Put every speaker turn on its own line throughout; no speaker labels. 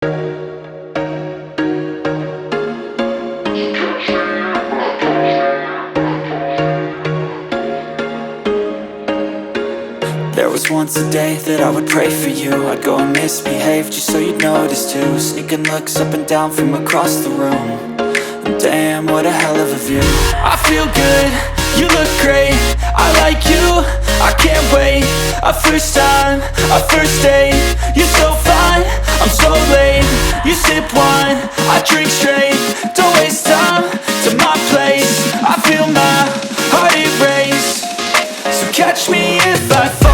There was once a day that I would pray for you. I'd go and misbehave just so you'd notice too. Sneaking looks up and down from across the room. And damn, what a hell of a view. I feel good, you look great, I like you, I can't wait. A first time, a first date. You're so fine, I'm so late. You sip wine, I drink straight. Don't waste time to my place. I feel my heart erase. So catch me if I fall.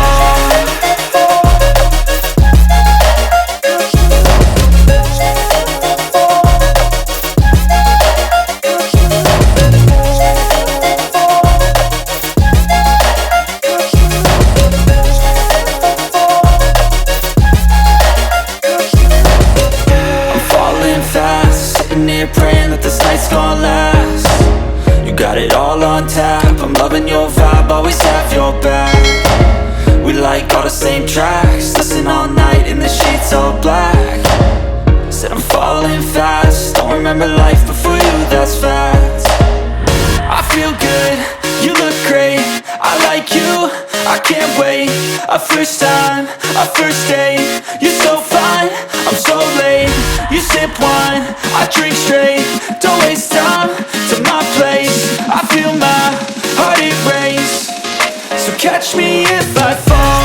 Praying that this night's gonna last. You got it all on tap, I'm loving your vibe, always have your back. We like all the same tracks, listen all night in the sheets all black. Said I'm falling fast, don't remember life before you, that's fact. I feel good, you look great, I like you, I can't wait. A first time, a first date. You're so fine, I'm so late. You sip wine, I drink straight. Don't waste time to my place. I feel my heart erase. So catch me if I fall.